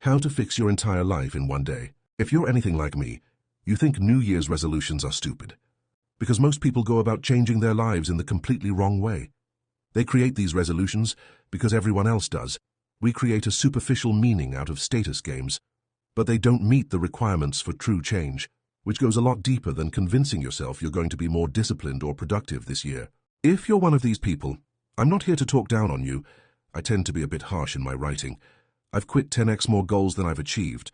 How to fix your entire life in one day. If you're anything like me, you think New Year's resolutions are stupid. Because most people go about changing their lives in the completely wrong way. They create these resolutions because everyone else does. We create a superficial meaning out of status games, but they don't meet the requirements for true change, which goes a lot deeper than convincing yourself you're going to be more disciplined or productive this year. If you're one of these people, I'm not here to talk down on you. I tend to be a bit harsh in my writing. I've quit 10x more goals than I've achieved.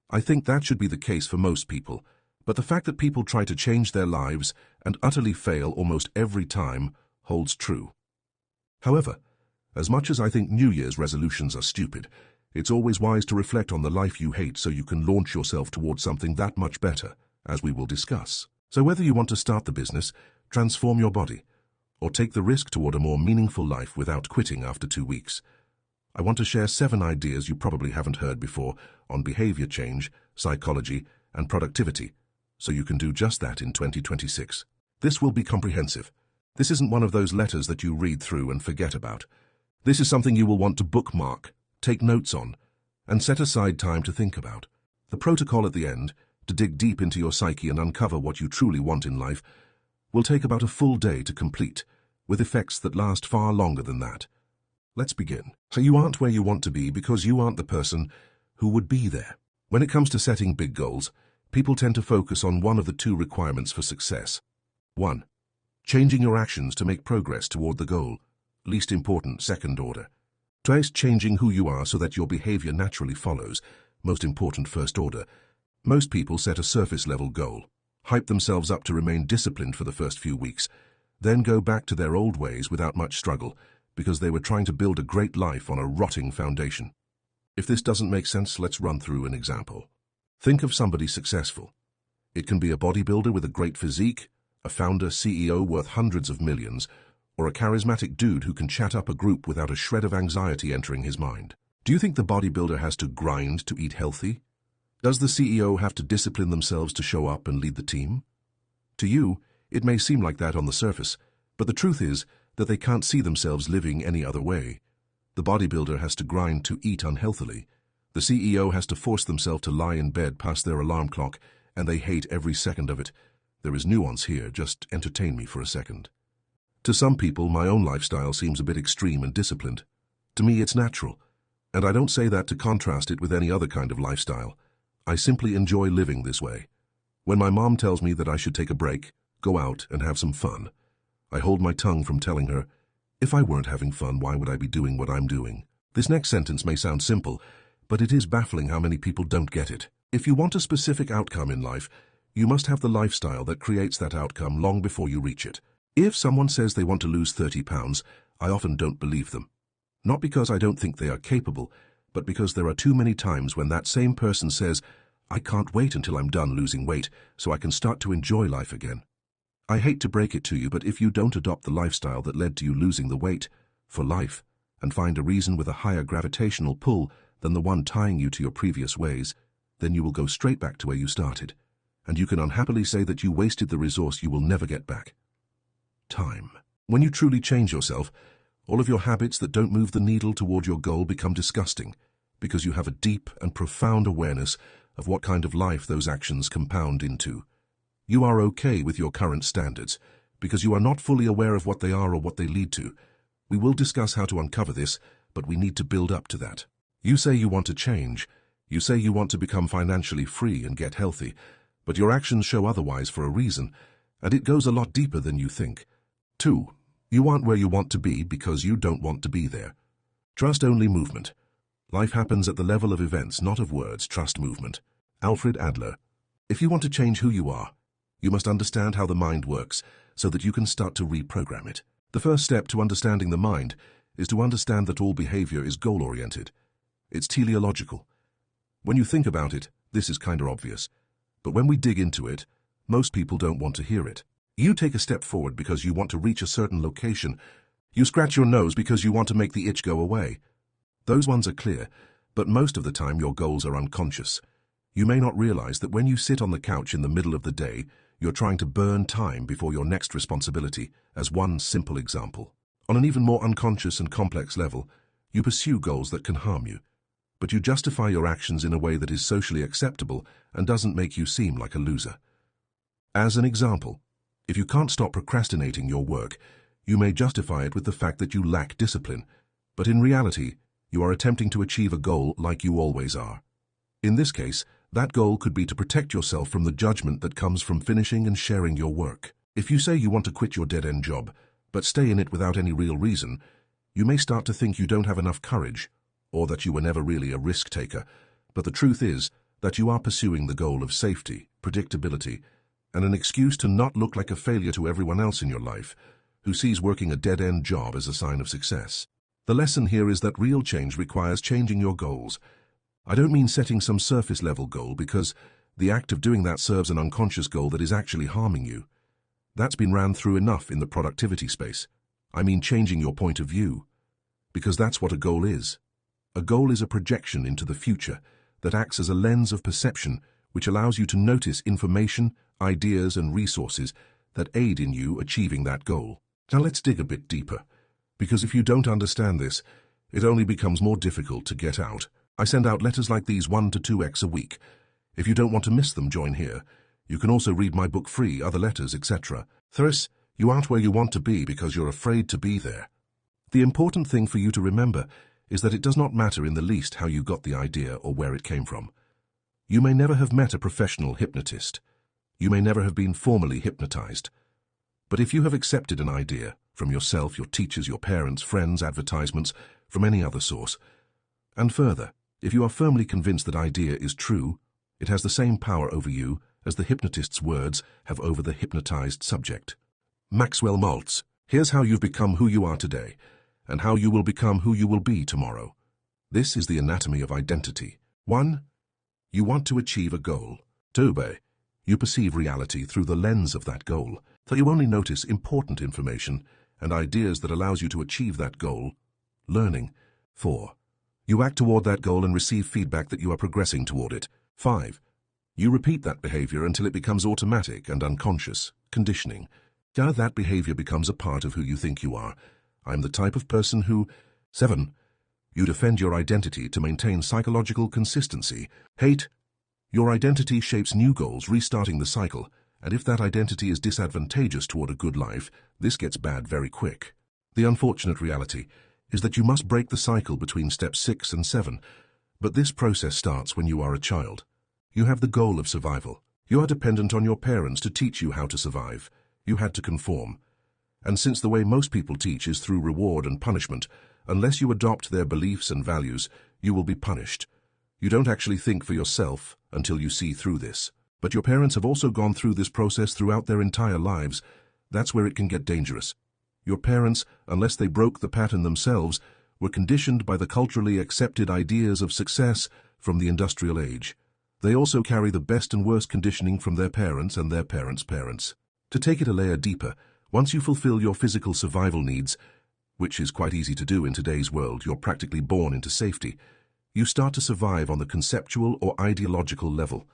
I think that should be the case for most people, but the fact that people try to change their lives and utterly fail almost every time holds true. However, as much as I think New Year's resolutions are stupid, it's always wise to reflect on the life you hate so you can launch yourself towards something that much better, as we will discuss. So whether you want to start the business, transform your body, or take the risk toward a more meaningful life without quitting after 2 weeks, I want to share 7 ideas you probably haven't heard before on behavior change, psychology, and productivity, so you can do just that in 2026. This will be comprehensive. This isn't one of those letters that you read through and forget about. This is something you will want to bookmark, take notes on, and set aside time to think about. The protocol at the end, to dig deep into your psyche and uncover what you truly want in life, will take about a full day to complete, with effects that last far longer than that. Let's begin. So you aren't where you want to be because you aren't the person who would be there. When it comes to setting big goals, people tend to focus on one of the 2 requirements for success. 1. Changing your actions to make progress toward the goal. Least important, second order. Twice, changing who you are so that your behavior naturally follows. Most important, first order. Most people set a surface-level goal, hype themselves up to remain disciplined for the first few weeks, then go back to their old ways without much struggle, because they were trying to build a great life on a rotting foundation. If this doesn't make sense, let's run through an example. Think of somebody successful. It can be a bodybuilder with a great physique, a founder, CEO worth hundreds of millions, or a charismatic dude who can chat up a group without a shred of anxiety entering his mind. Do you think the bodybuilder has to grind to eat healthy? Does the CEO have to discipline themselves to show up and lead the team? To you, it may seem like that on the surface, but the truth is that they can't see themselves living any other way. The bodybuilder has to grind to eat unhealthily. The CEO has to force themselves to lie in bed past their alarm clock, and they hate every second of it. There is nuance here, just entertain me for a second. To some people, my own lifestyle seems a bit extreme and disciplined. To me, it's natural, and I don't say that to contrast it with any other kind of lifestyle. I simply enjoy living this way. When my mom tells me that I should take a break, go out and have some fun, I hold my tongue from telling her, if I weren't having fun, why would I be doing what I'm doing? This next sentence may sound simple, but it is baffling how many people don't get it. If you want a specific outcome in life, you must have the lifestyle that creates that outcome long before you reach it. If someone says they want to lose 30 pounds, I often don't believe them. Not because I don't think they are capable, but because there are too many times when that same person says, I can't wait until I'm done losing weight so I can start to enjoy life again. I hate to break it to you, but if you don't adopt the lifestyle that led to you losing the weight for life and find a reason with a higher gravitational pull than the one tying you to your previous ways, then you will go straight back to where you started, and you can unhappily say that you wasted the resource you will never get back. Time. When you truly change yourself, all of your habits that don't move the needle toward your goal become disgusting, because you have a deep and profound awareness of what kind of life those actions compound into. You are okay with your current standards, because you are not fully aware of what they are or what they lead to. We will discuss how to uncover this, but we need to build up to that. You say you want to change. You say you want to become financially free and get healthy, but your actions show otherwise for a reason, and it goes a lot deeper than you think. 2. You aren't where you want to be because you don't want to be there. Trust only movement. Life happens at the level of events, not of words. Trust movement. Alfred Adler. If you want to change who you are, you must understand how the mind works so that you can start to reprogram it. The first step to understanding the mind is to understand that all behavior is goal-oriented. It's teleological. When you think about it, this is kinda obvious. But when we dig into it, most people don't want to hear it. You take a step forward because you want to reach a certain location. You scratch your nose because you want to make the itch go away. Those ones are clear, but most of the time your goals are unconscious. You may not realize that when you sit on the couch in the middle of the day, you're trying to burn time before your next responsibility, as one simple example. On an even more unconscious and complex level, you pursue goals that can harm you, but you justify your actions in a way that is socially acceptable and doesn't make you seem like a loser. As an example, if you can't stop procrastinating your work, you may justify it with the fact that you lack discipline, but in reality, you are attempting to achieve a goal like you always are. In this case, that goal could be to protect yourself from the judgment that comes from finishing and sharing your work. If you say you want to quit your dead-end job, but stay in it without any real reason, you may start to think you don't have enough courage, or that you were never really a risk-taker, but the truth is that you are pursuing the goal of safety, predictability, and an excuse to not look like a failure to everyone else in your life, who sees working a dead-end job as a sign of success. The lesson here is that real change requires changing your goals. I don't mean setting some surface-level goal, because the act of doing that serves an unconscious goal that is actually harming you. That's been ran through enough in the productivity space. I mean changing your point of view, because that's what a goal is. A goal is a projection into the future that acts as a lens of perception which allows you to notice information, ideas, and resources that aid in you achieving that goal. Now let's dig a bit deeper, because if you don't understand this, it only becomes more difficult to get out. I send out letters like these 1 to 2x a week. If you don't want to miss them, join here. You can also read my book free, other letters, etc. Thus, you aren't where you want to be because you're afraid to be there. The important thing for you to remember is that it does not matter in the least how you got the idea or where it came from. You may never have met a professional hypnotist. You may never have been formally hypnotized. But if you have accepted an idea from yourself, your teachers, your parents, friends, advertisements, from any other source, and further, if you are firmly convinced that idea is true, it has the same power over you as the hypnotist's words have over the hypnotized subject. Maxwell Maltz. Here's how you've become who you are today, and how you will become who you will be tomorrow. This is the anatomy of identity. 1. You want to achieve a goal. 2. You perceive reality through the lens of that goal, so you only notice important information and ideas that allows you to achieve that goal. Learning. 4. You act toward that goal and receive feedback that you are progressing toward it. 5. You repeat that behavior until it becomes automatic and unconscious. Conditioning. Now that behavior becomes a part of who you think you are. I'm the type of person who... 7. You defend your identity to maintain psychological consistency. 8. Your identity shapes new goals, restarting the cycle, and if that identity is disadvantageous toward a good life, this gets bad very quick. The unfortunate reality is that you must break the cycle between steps 6 and 7, but this process starts when you are a child. You have the goal of survival. You are dependent on your parents to teach you how to survive. You had to conform. And since the way most people teach is through reward and punishment, unless you adopt their beliefs and values, you will be punished. You don't actually think for yourself until you see through this. But your parents have also gone through this process throughout their entire lives. That's where it can get dangerous. Your parents, unless they broke the pattern themselves, were conditioned by the culturally accepted ideas of success from the industrial age. They also carry the best and worst conditioning from their parents and their parents' parents. To take it a layer deeper, once you fulfill your physical survival needs, which is quite easy to do in today's world, you're practically born into safety, you start to survive on the conceptual or ideological level.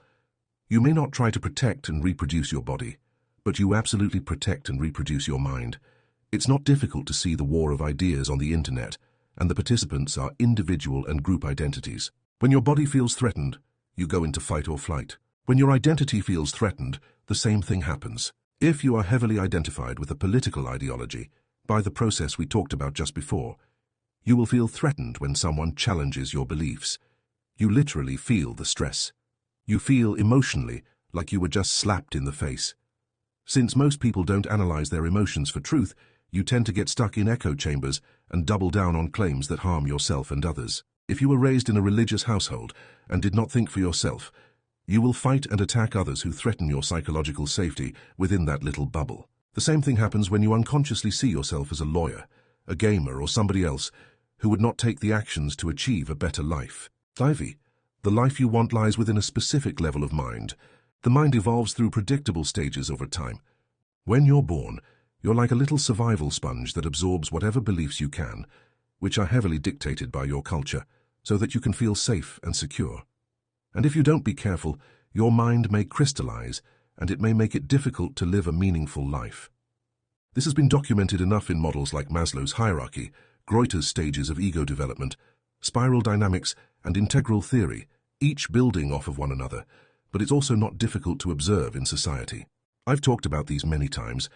You may not try to protect and reproduce your body, but you absolutely protect and reproduce your mind. It's not difficult to see the war of ideas on the internet, and the participants are individual and group identities. When your body feels threatened, you go into fight or flight. When your identity feels threatened, the same thing happens. If you are heavily identified with a political ideology, by the process we talked about just before, you will feel threatened when someone challenges your beliefs. You literally feel the stress. You feel emotionally like you were just slapped in the face. Since most people don't analyze their emotions for truth, you tend to get stuck in echo chambers and double down on claims that harm yourself and others. If you were raised in a religious household and did not think for yourself, you will fight and attack others who threaten your psychological safety within that little bubble. The same thing happens when you unconsciously see yourself as a lawyer, a gamer, or somebody else who would not take the actions to achieve a better life. Ivy, the life you want lies within a specific level of mind. The mind evolves through predictable stages over time. When you're born, you're like a little survival sponge that absorbs whatever beliefs you can, which are heavily dictated by your culture, so that you can feel safe and secure. And if you don't be careful, your mind may crystallize, and it may make it difficult to live a meaningful life. This has been documented enough in models like Maslow's hierarchy, Greuter's stages of ego development, spiral dynamics, and integral theory, each building off of one another, but it's also not difficult to observe in society. I've talked about these many times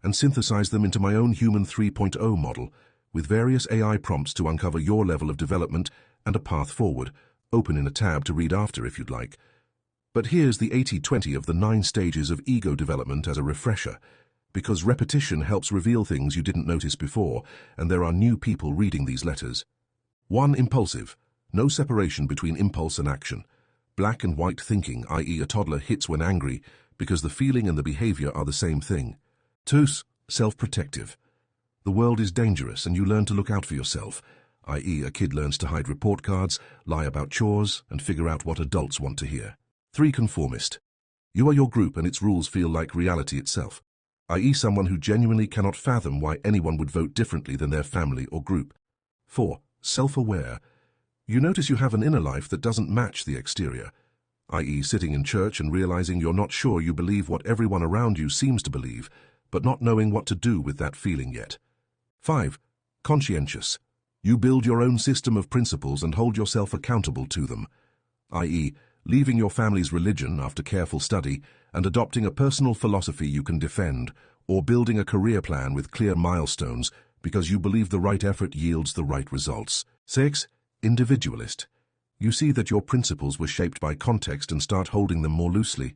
and synthesized them into my own Human 3.0 model with various AI prompts to uncover your level of development and a path forward, open in a tab to read after if you'd like. But here's the 80-20 of the 9 stages of ego development as a refresher, because repetition helps reveal things you didn't notice before, and there are new people reading these letters. 1. Impulsive. No separation between impulse and action. Black and white thinking, i.e. a toddler hits when angry, because the feeling and the behavior are the same thing. 2. Self-protective. The world is dangerous and you learn to look out for yourself, i.e. a kid learns to hide report cards, lie about chores, and figure out what adults want to hear. 3. Conformist. You are your group and its rules feel like reality itself, i.e. someone who genuinely cannot fathom why anyone would vote differently than their family or group. 4. Self-aware. You notice you have an inner life that doesn't match the exterior, i.e. sitting in church and realizing you're not sure you believe what everyone around you seems to believe, but not knowing what to do with that feeling yet. 5. Conscientious. You build your own system of principles and hold yourself accountable to them, i.e. leaving your family's religion after careful study and adopting a personal philosophy you can defend, or building a career plan with clear milestones because you believe the right effort yields the right results. 6. Individualist. You see that your principles were shaped by context and start holding them more loosely,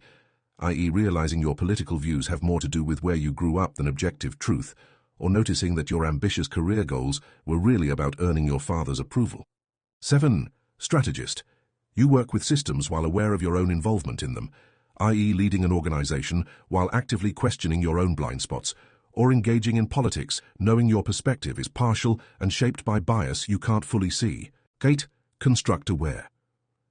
i.e. realizing your political views have more to do with where you grew up than objective truth, or noticing that your ambitious career goals were really about earning your father's approval. 7. Strategist. You work with systems while aware of your own involvement in them, i.e. leading an organization while actively questioning your own blind spots, or engaging in politics knowing your perspective is partial and shaped by bias you can't fully see. 8. Construct aware.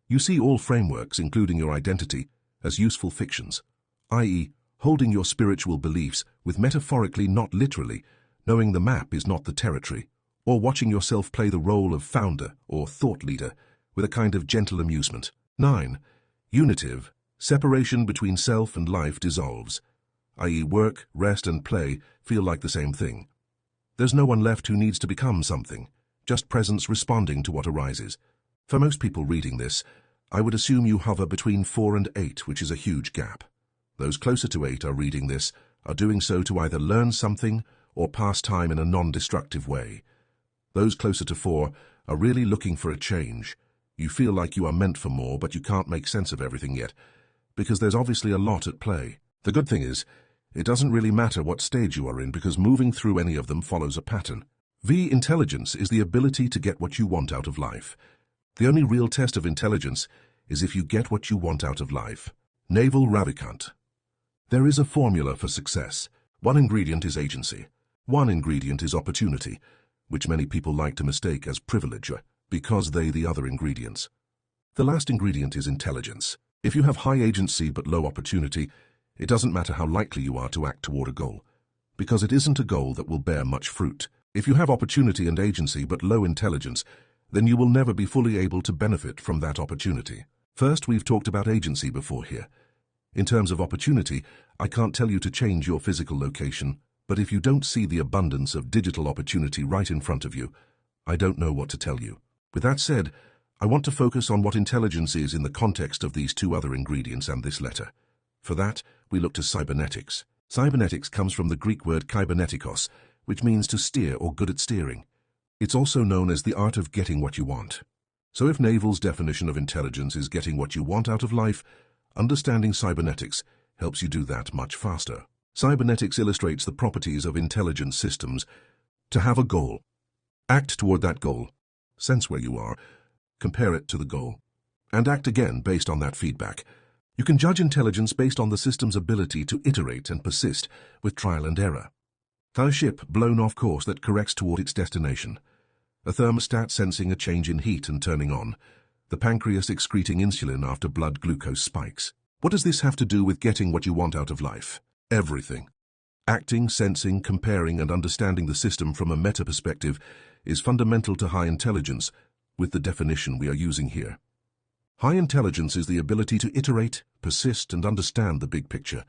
You see all frameworks, including your identity, as useful fictions, i.e. holding your spiritual beliefs with metaphorically, not literally, knowing the map is not the territory, or watching yourself play the role of founder or thought leader with a kind of gentle amusement. 9. Unitive. Separation between self and life dissolves, i.e. work, rest and play feel like the same thing. There's no one left who needs to become something, just presence responding to what arises. For most people reading this, I would assume you hover between 4 and 8, which is a huge gap. Those closer to 8 are reading this, are doing so to either learn something or pass time in a non-destructive way. Those closer to 4 are really looking for a change. You feel like you are meant for more, but you can't make sense of everything yet, because there's obviously a lot at play. The good thing is, it doesn't really matter what stage you are in because moving through any of them follows a pattern. V. Intelligence is the ability to get what you want out of life. The only real test of intelligence is if you get what you want out of life. Naval Ravikant. There is a formula for success. One ingredient is agency. One ingredient is opportunity, which many people like to mistake as privilege because they the other ingredients. The last ingredient is intelligence. If you have high agency but low opportunity, it doesn't matter how likely you are to act toward a goal, because it isn't a goal that will bear much fruit. If you have opportunity and agency but low intelligence, then you will never be fully able to benefit from that opportunity. First, we've talked about agency before here. In terms of opportunity, I can't tell you to change your physical location, but if you don't see the abundance of digital opportunity right in front of you, I don't know what to tell you. With that said, I want to focus on what intelligence is in the context of these 2 other ingredients and this letter. For that, we look to cybernetics. Cybernetics comes from the Greek word kybernetikos, which means to steer or good at steering. It's also known as the art of getting what you want. So if Naval's definition of intelligence is getting what you want out of life, understanding cybernetics helps you do that much faster. Cybernetics illustrates the properties of intelligent systems. To have a goal. Act toward that goal. Sense where you are. Compare it to the goal. And act again based on that feedback. You can judge intelligence based on the system's ability to iterate and persist with trial and error. A ship blown off course that corrects toward its destination. A thermostat sensing a change in heat and turning on. The pancreas excreting insulin after blood glucose spikes. What does this have to do with getting what you want out of life? Everything. Acting, sensing, comparing, and understanding the system from a meta perspective is fundamental to high intelligence, with the definition we are using here. High intelligence is the ability to iterate, persist, and understand the big picture.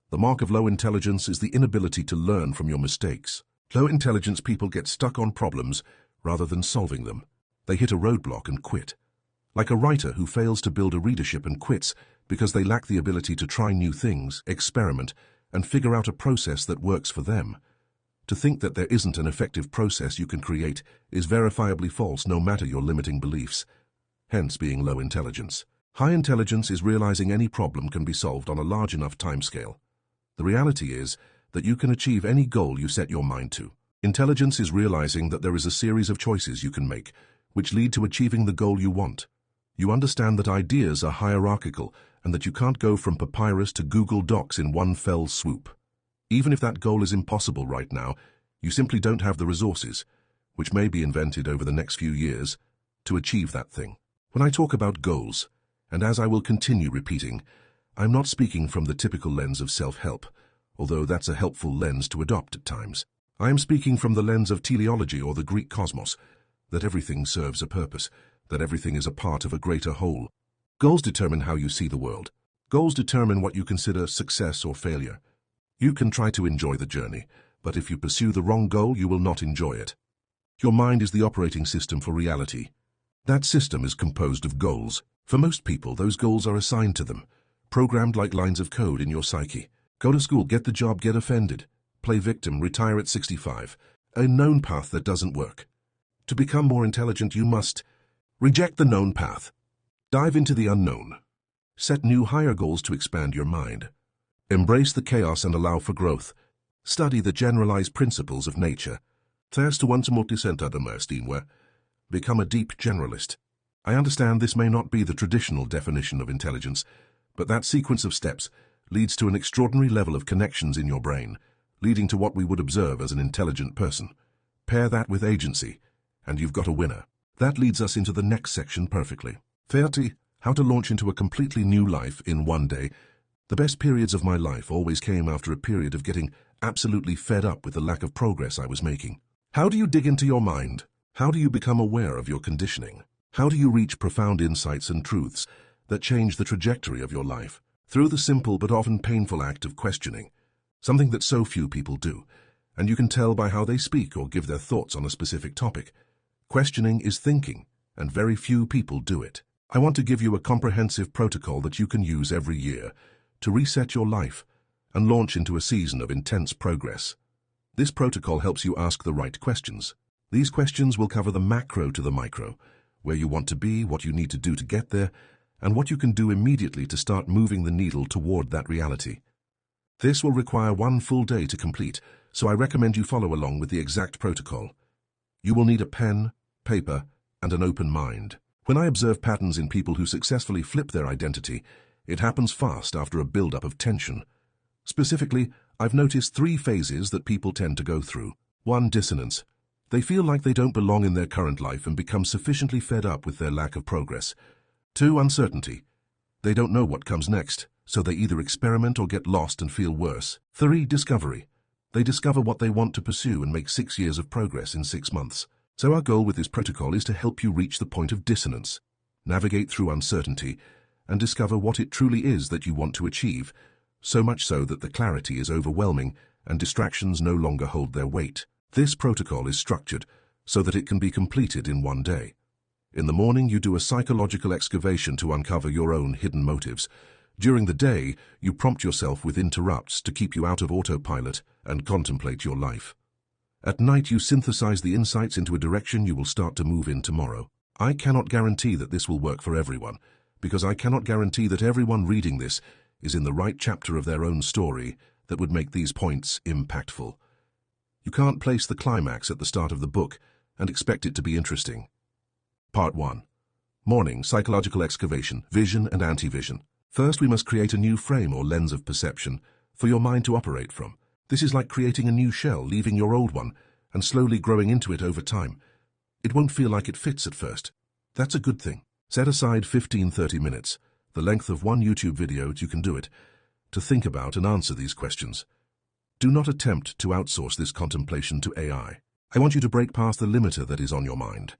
The mark of low intelligence is the inability to learn from your mistakes. Low intelligence people get stuck on problems rather than solving them. They hit a roadblock and quit. Like a writer who fails to build a readership and quits because they lack the ability to try new things, experiment, and figure out a process that works for them. To think that there isn't an effective process you can create is verifiably false no matter your limiting beliefs, hence being low intelligence. High intelligence is realizing any problem can be solved on a large enough timescale. The reality is that you can achieve any goal you set your mind to. Intelligence is realizing that there is a series of choices you can make, which lead to achieving the goal you want. You understand that ideas are hierarchical and that you can't go from Papyrus to Google Docs in one fell swoop. Even if that goal is impossible right now, you simply don't have the resources, which may be invented over the next few years, to achieve that thing. When I talk about goals, and as I will continue repeating, I'm not speaking from the typical lens of self-help, although that's a helpful lens to adopt at times. I am speaking from the lens of teleology or the Greek cosmos, that everything serves a purpose, that everything is a part of a greater whole. Goals determine how you see the world. Goals determine what you consider success or failure. You can try to enjoy the journey, but if you pursue the wrong goal, you will not enjoy it. Your mind is the operating system for reality. That system is composed of goals. For most people, those goals are assigned to them, programmed like lines of code in your psyche. Go to school, get the job, get offended. Play victim, retire at 65. A known path that doesn't work. To become more intelligent, you must reject the known path. Dive into the unknown. Set new higher goals to expand your mind. Embrace the chaos and allow for growth. Study the generalized principles of nature. Thirst to multicenter the Mersteinwer. Become a deep generalist. I understand this may not be the traditional definition of intelligence, but that sequence of steps leads to an extraordinary level of connections in your brain, leading to what we would observe as an intelligent person. Pair that with agency, and you've got a winner. That leads us into the next section perfectly. 30. How to launch into a completely new life in one day. The best periods of my life always came after a period of getting absolutely fed up with the lack of progress I was making. How do you dig into your mind? How do you become aware of your conditioning? How do you reach profound insights and truths that change the trajectory of your life? Through the simple but often painful act of questioning, something that so few people do, and you can tell by how they speak or give their thoughts on a specific topic. Questioning is thinking, and very few people do it. I want to give you a comprehensive protocol that you can use every year to reset your life and launch into a season of intense progress. This protocol helps you ask the right questions. These questions will cover the macro to the micro, where you want to be, what you need to do to get there, and what you can do immediately to start moving the needle toward that reality. This will require one full day to complete, so I recommend you follow along with the exact protocol. You will need a pen, paper, and an open mind. When I observe patterns in people who successfully flip their identity, it happens fast after a build-up of tension. Specifically, I've noticed 3 phases that people tend to go through. 1. Dissonance. They feel like they don't belong in their current life and become sufficiently fed up with their lack of progress. 2. Uncertainty. They don't know what comes next, so they either experiment or get lost and feel worse. 3. Discovery. They discover what they want to pursue and make 6 years of progress in 6 months. So our goal with this protocol is to help you reach the point of dissonance, navigate through uncertainty, and discover what it truly is that you want to achieve, so much so that the clarity is overwhelming and distractions no longer hold their weight. This protocol is structured so that it can be completed in one day. In the morning, you do a psychological excavation to uncover your own hidden motives. During the day, you prompt yourself with interrupts to keep you out of autopilot and contemplate your life. At night, you synthesize the insights into a direction you will start to move in tomorrow. I cannot guarantee that this will work for everyone, because I cannot guarantee that everyone reading this is in the right chapter of their own story that would make these points impactful. You can't place the climax at the start of the book and expect it to be interesting. Part 1. Morning Psychological Excavation, Vision and Anti-Vision. First, we must create a new frame or lens of perception for your mind to operate from. This is like creating a new shell, leaving your old one, and slowly growing into it over time. It won't feel like it fits at first. That's a good thing. Set aside 15-30 minutes, the length of one YouTube video you can do it, to think about and answer these questions. Do not attempt to outsource this contemplation to AI. I want you to break past the limiter that is on your mind.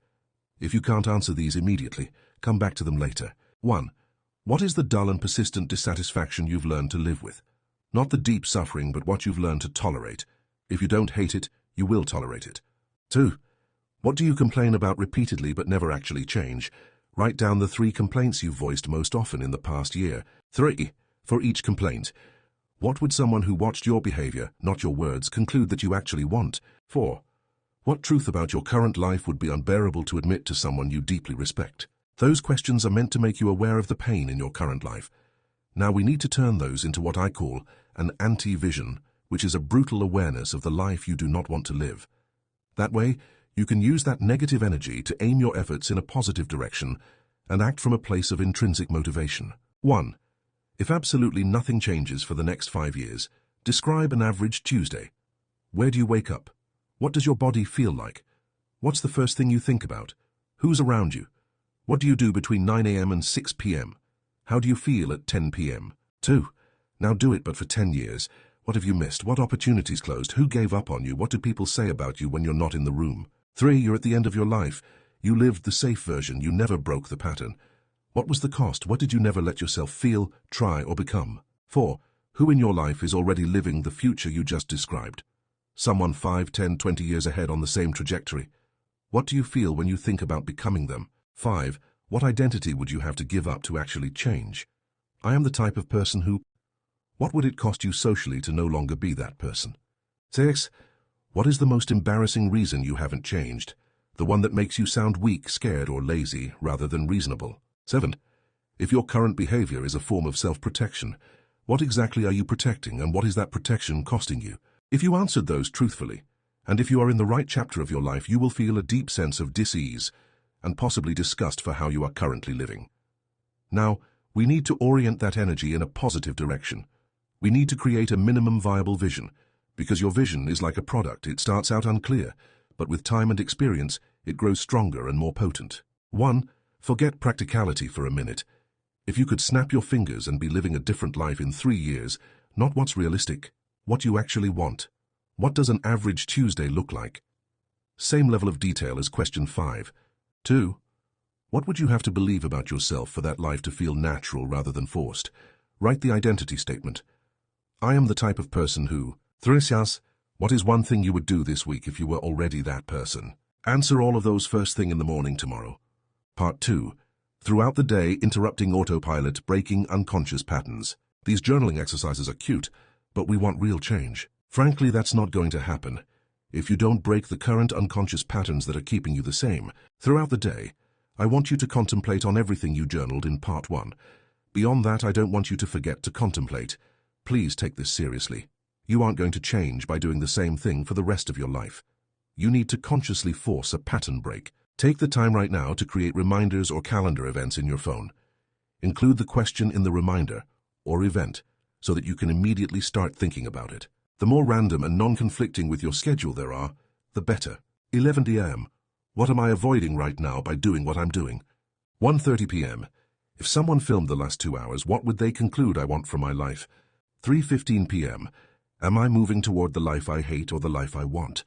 If you can't answer these immediately, come back to them later. 1. What is the dull and persistent dissatisfaction you've learned to live with? Not the deep suffering, but what you've learned to tolerate. If you don't hate it, you will tolerate it. 2. What do you complain about repeatedly but never actually change? Write down the 3 complaints you've voiced most often in the past year. 3. For each complaint, what would someone who watched your behavior, not your words, conclude that you actually want? 4. What truth about your current life would be unbearable to admit to someone you deeply respect? Those questions are meant to make you aware of the pain in your current life. Now we need to turn those into what I call an anti-vision, which is a brutal awareness of the life you do not want to live. That way, you can use that negative energy to aim your efforts in a positive direction and act from a place of intrinsic motivation. 1. If absolutely nothing changes for the next 5 years, describe an average Tuesday. Where do you wake up? What does your body feel like? What's the first thing you think about? Who's around you? What do you do between 9 a.m. and 6 p.m.? How do you feel at 10 p.m.? 2. Now do it, but for 10 years. What have you missed? What opportunities closed? Who gave up on you? What do people say about you when you're not in the room? 3. You're at the end of your life. You lived the safe version. You never broke the pattern. What was the cost? What did you never let yourself feel, try, or become? 4. Who in your life is already living the future you just described? Someone 5, 10, 20 years ahead on the same trajectory. What do you feel when you think about becoming them? 5. What identity would you have to give up to actually change? I am the type of person who... What would it cost you socially to no longer be that person? 6. What is the most embarrassing reason you haven't changed? The one that makes you sound weak, scared, or lazy, rather than reasonable. 7. If your current behavior is a form of self-protection, what exactly are you protecting, and what is that protection costing you? If you answered those truthfully, and if you are in the right chapter of your life, you will feel a deep sense of dis-ease and possibly disgust for how you are currently living. Now, we need to orient that energy in a positive direction. We need to create a minimum viable vision, because your vision is like a product. It starts out unclear, but with time and experience, it grows stronger and more potent. 1. Forget practicality for a minute. If you could snap your fingers and be living a different life in 3 years, not what's realistic, what you actually want. What does an average Tuesday look like? Same level of detail as question 5. 2. What would you have to believe about yourself for that life to feel natural rather than forced? Write the identity statement. I am the type of person who... 3. What is one thing you would do this week if you were already that person? Answer all of those first thing in the morning tomorrow. Part 2. Throughout the day, interrupting autopilot, breaking unconscious patterns. These journaling exercises are cute, but we want real change. Frankly, that's not going to happen if you don't break the current unconscious patterns that are keeping you the same. Throughout the day, I want you to contemplate on everything you journaled in part 1. Beyond that, I don't want you to forget to contemplate. Please take this seriously. You aren't going to change by doing the same thing for the rest of your life. You need to consciously force a pattern break. Take the time right now to create reminders or calendar events in your phone. Include the question in the reminder or event so that you can immediately start thinking about it. The more random and non-conflicting with your schedule there are, the better. 11 a.m. What am I avoiding right now by doing what I'm doing? 1:30 p.m. If someone filmed the last 2 hours, what would they conclude I want from my life? 3:15 p.m. Am I moving toward the life I hate or the life I want?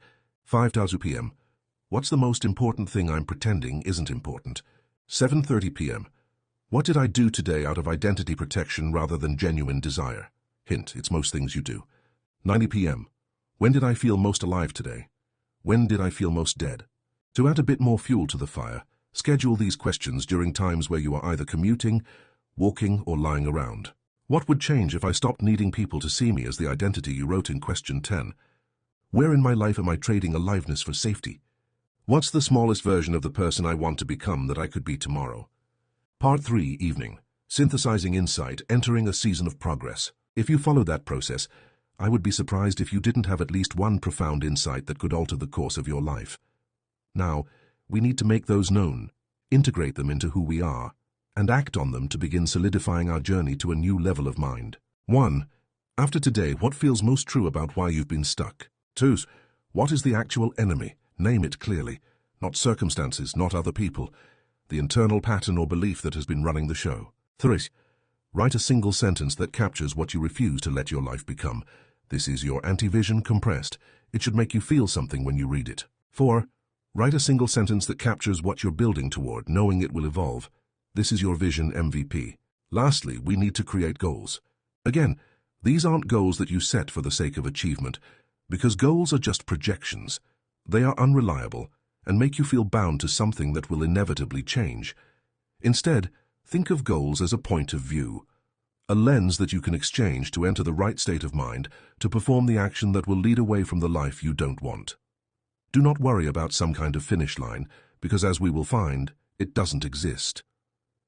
5:00 p.m. What's the most important thing I'm pretending isn't important? 7:30 p.m. What did I do today out of identity protection rather than genuine desire? Hint, it's most things you do. 9 p.m. When did I feel most alive today? When did I feel most dead? To add a bit more fuel to the fire, schedule these questions during times where you are either commuting, walking, or lying around. What would change if I stopped needing people to see me as the identity you wrote in question 10? Where in my life am I trading aliveness for safety? What's the smallest version of the person I want to become that I could be tomorrow? Part 3, evening. Synthesizing insight, entering a season of progress. If you followed that process, I would be surprised if you didn't have at least one profound insight that could alter the course of your life. Now, we need to make those known, integrate them into who we are, and act on them to begin solidifying our journey to a new level of mind. 1. After today, what feels most true about why you've been stuck? 2. What is the actual enemy? Name it clearly. Not circumstances, not other people. The internal pattern or belief that has been running the show. 3. Write a single sentence that captures what you refuse to let your life become. This is your anti-vision compressed. It should make you feel something when you read it. 4. Write a single sentence that captures what you're building toward, knowing it will evolve. This is your vision MVP. Lastly, we need to create goals. Again, these aren't goals that you set for the sake of achievement, because goals are just projections. They are unreliable and make you feel bound to something that will inevitably change. Instead, think of goals as a point of view, a lens that you can exchange to enter the right state of mind to perform the action that will lead away from the life you don't want. Do not worry about some kind of finish line, because as we will find, it doesn't exist.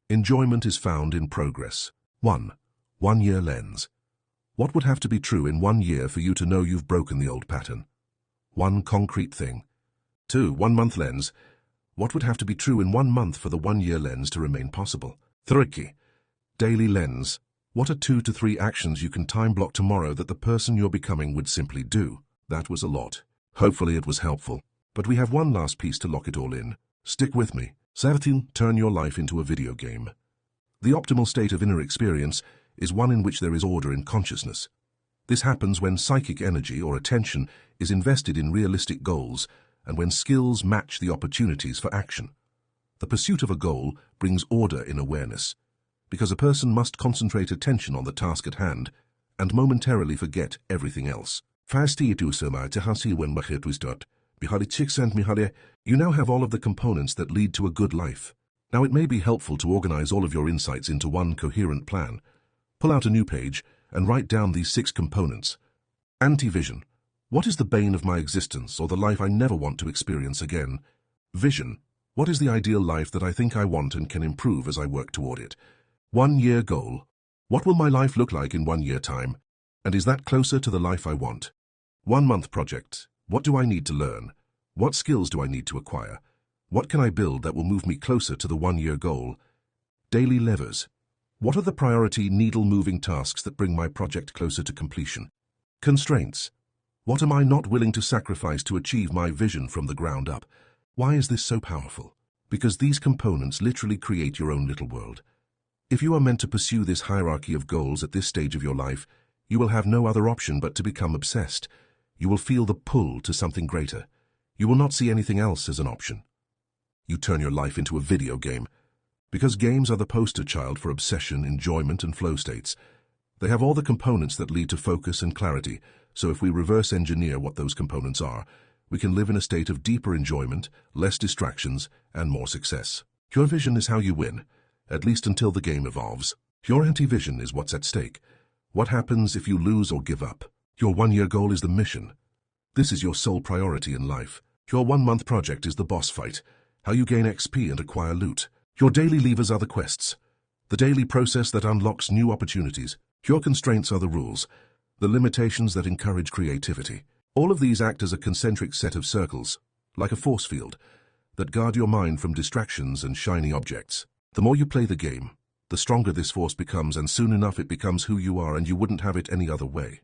Enjoyment is found in progress. 1. 1-year lens. What would have to be true in 1 year for you to know you've broken the old pattern? One concrete thing. 2. 1-month lens. What would have to be true in 1 month for the 1-year lens to remain possible? 3. Daily lens. What are 2 to 3 actions you can time block tomorrow that the person you're becoming would simply do? That was a lot. Hopefully it was helpful. But we have one last piece to lock it all in. Stick with me. 17. Turn your life into a video game. The optimal state of inner experience is one in which there is order in consciousness. This happens when psychic energy or attention is invested in realistic goals and when skills match the opportunities for action. The pursuit of a goal brings order in awareness, because a person must concentrate attention on the task at hand and momentarily forget everything else. You now have all of the components that lead to a good life. Now it may be helpful to organize all of your insights into one coherent plan. Pull out a new page and write down these 6 components. Anti-vision. What is the bane of my existence or the life I never want to experience again? Vision. What is the ideal life that I think I want and can improve as I work toward it? 1-year goal. What will my life look like in 1 year time? And is that closer to the life I want? 1-month project. What do I need to learn? What skills do I need to acquire? What can I build that will move me closer to the 1-year goal? Daily levers. What are the priority needle-moving tasks that bring my project closer to completion? Constraints. What am I not willing to sacrifice to achieve my vision from the ground up? Why is this so powerful? Because these components literally create your own little world. If you are meant to pursue this hierarchy of goals at this stage of your life, you will have no other option but to become obsessed. You will feel the pull to something greater. You will not see anything else as an option. You turn your life into a video game. Because games are the poster child for obsession, enjoyment, and flow states. They have all the components that lead to focus and clarity, so if we reverse engineer what those components are, we can live in a state of deeper enjoyment, less distractions, and more success. Your vision is how you win, at least until the game evolves. Your anti-vision is what's at stake. What happens if you lose or give up? Your 1-year goal is the mission. This is your sole priority in life. Your 1-month project is the boss fight, how you gain XP and acquire loot. Your daily levers are the quests, the daily process that unlocks new opportunities. Your constraints are the rules, the limitations that encourage creativity. All of these act as a concentric set of circles, like a force field, that guard your mind from distractions and shiny objects. The more you play the game, the stronger this force becomes, and soon enough it becomes who you are, and you wouldn't have it any other way.